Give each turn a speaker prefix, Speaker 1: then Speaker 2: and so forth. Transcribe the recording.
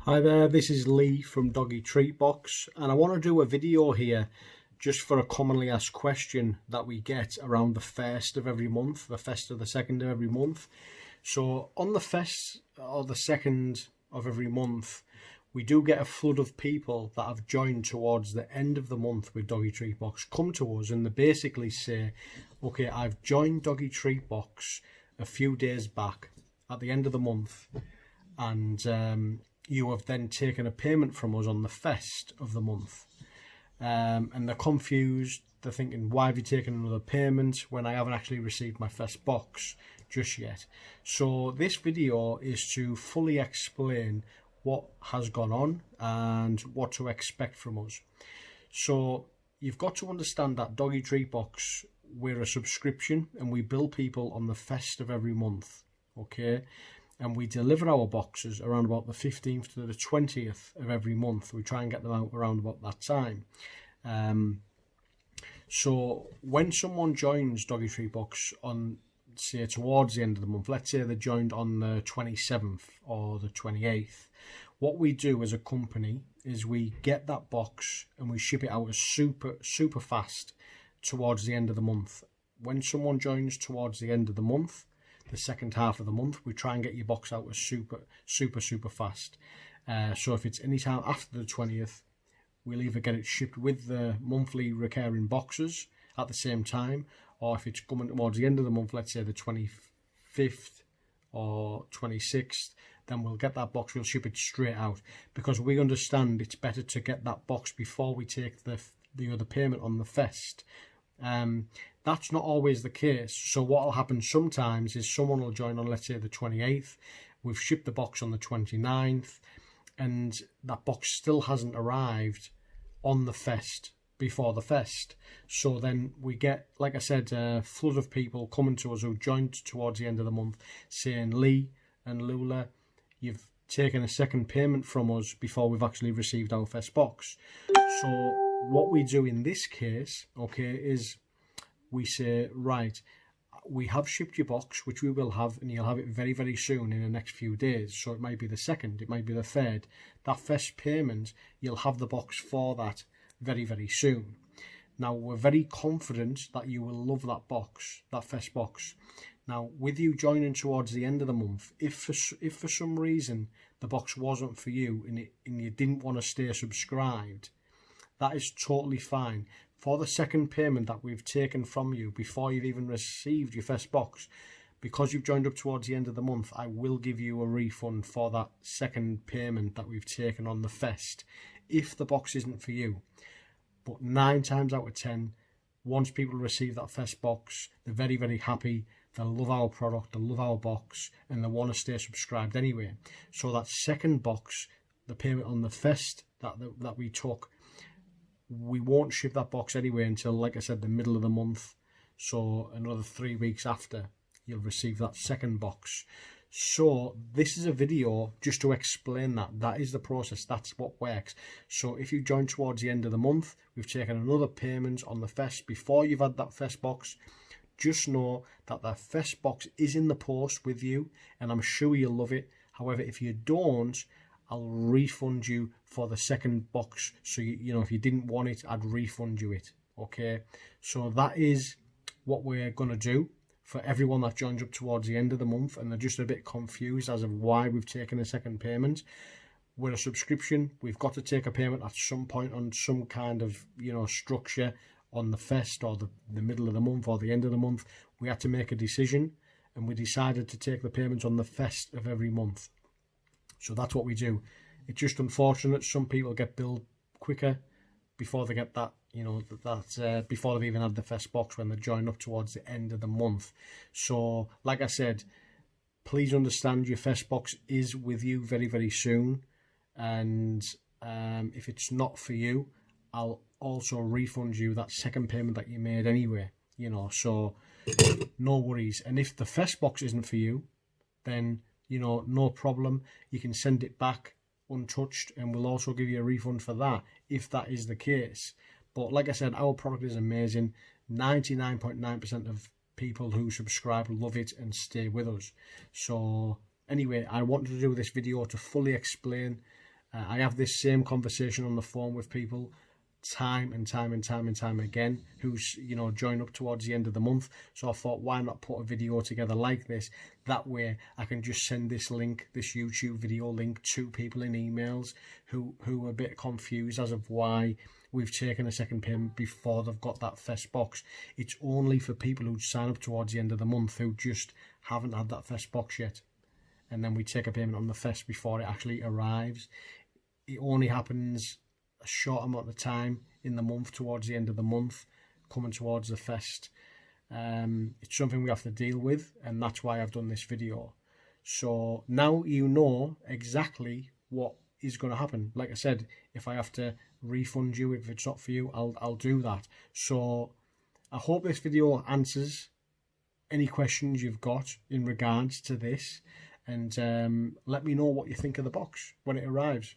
Speaker 1: Hi there, this is Lee from Doggy Treat Box, and I want to do a video here just for a commonly asked question that we get around the first of every month, the first of the second of every month. So on the first or the second of every month, we do get a flood of people that have joined towards the end of the month with Doggy Treat Box come to us, and they basically say, okay, I've joined Doggy Treat Box a few days back at the end of the month, and you have then taken a payment from us on the first of the month. And they're confused. They're thinking, why have you taken another payment when I haven't actually received my first box just yet? So this video is to fully explain what has gone on and what to expect from us. So you've got to understand that Doggy Treat Box, we're a subscription and we bill people on the first of every month, okay? And we deliver our boxes around about the 15th to the 20th of every month. We try and get them out around about that time. So when someone joins Doggy Treat Box on, say, towards the end of the month, let's say they joined on the 27th or the 28th, what we do as a company is we get that box and we ship it out as super fast towards the end of the month. When someone joins towards the end of the month, the second half of the month, we try and get your box out as super fast. So if it's any time after the 20th, we'll either get it shipped with the monthly recurring boxes at the same time, or if it's coming towards the end of the month, let's say the 25th or 26th, then we'll get that box, we'll ship it straight out, because we understand it's better to get that box before we take the other payment on the first. That's not always the case. So what will happen sometimes is someone will join on, let's say, the 28th. We've shipped the box on the 29th, and that box still hasn't arrived on the first, before the first. So then we get, like I said, a flood of people coming to us who joined towards the end of the month saying, Lee and Lula, you've taken a second payment from us before we've actually received our first box. So what we do in this case, okay, is we say, right, we have shipped your box, which we will have, and you'll have it very soon in the next few days. So it might be the second, it might be the third. That first payment, you'll have the box for that very soon. Now, we're very confident that you will love that box, that first box. Now, with you joining towards the end of the month, if for some reason the box wasn't for you and you didn't want to stay subscribed, that is totally fine. For the second payment that we've taken from you before you've even received your first box, because you've joined up towards the end of the month, I will give you a refund for that second payment that we've taken on the first, if the box isn't for you. But 9 times out of 10, once people receive that first box, they're very happy. They love our product, they love our box, and they want to stay subscribed anyway. So that second box, the payment on the first that we took, we won't ship that box anyway until, like I said, the middle of the month. So another 3 weeks after, you'll receive that second box. So this is a video just to explain that is the process. That's what works. So if you join towards the end of the month, we've taken another payment on the first before you've had that first box. Just know that the first box is in the post with you, and I'm sure you'll love it. However, if you don't, I'll refund you for the second box. So, you know, if you didn't want it, I'd refund you it. Okay. So that is what we're going to do for everyone that joins up towards the end of the month and they're just a bit confused as of why we've taken a second payment. We're a subscription. We've got to take a payment at some point on some kind of, you know, structure on the first or the middle of the month or the end of the month. We had to make a decision, and we decided to take the payments on the first of every month. So that's what we do. It's just unfortunate some people get billed quicker before they get that, you know, before they've even had the first box when they join up towards the end of the month. So, like I said, please understand your first box is with you very soon. And if it's not for you, I'll also refund you that second payment that you made anyway, you know, so no worries. And if the first box isn't for you, then, you know, no problem. You can send it back untouched, and we'll also give you a refund for that if that is the case. But like I said, our product is amazing. 99.9% of people who subscribe love it and stay with us. So anyway, I wanted to do this video to fully explain I have this same conversation on the phone with people time and time again who's, you know, join up towards the end of the month. So I thought, why not put a video together like this? That way I can just send this link, this YouTube video link, to people in emails who are a bit confused as of why we've taken a second payment before they've got that Fest box. It's only for people who sign up towards the end of the month who just haven't had that Fest box yet, and then we take a payment on the Fest before it actually arrives. It only happens a short amount of time in the month, towards the end of the month, coming towards the Fest. It's something we have to deal with, and that's why I've done this video. So now you know exactly what is going to happen. Like I said, if I have to refund you if it's not for you, I'll do that. So I hope this video answers any questions you've got in regards to this, and let me know what you think of the box when it arrives.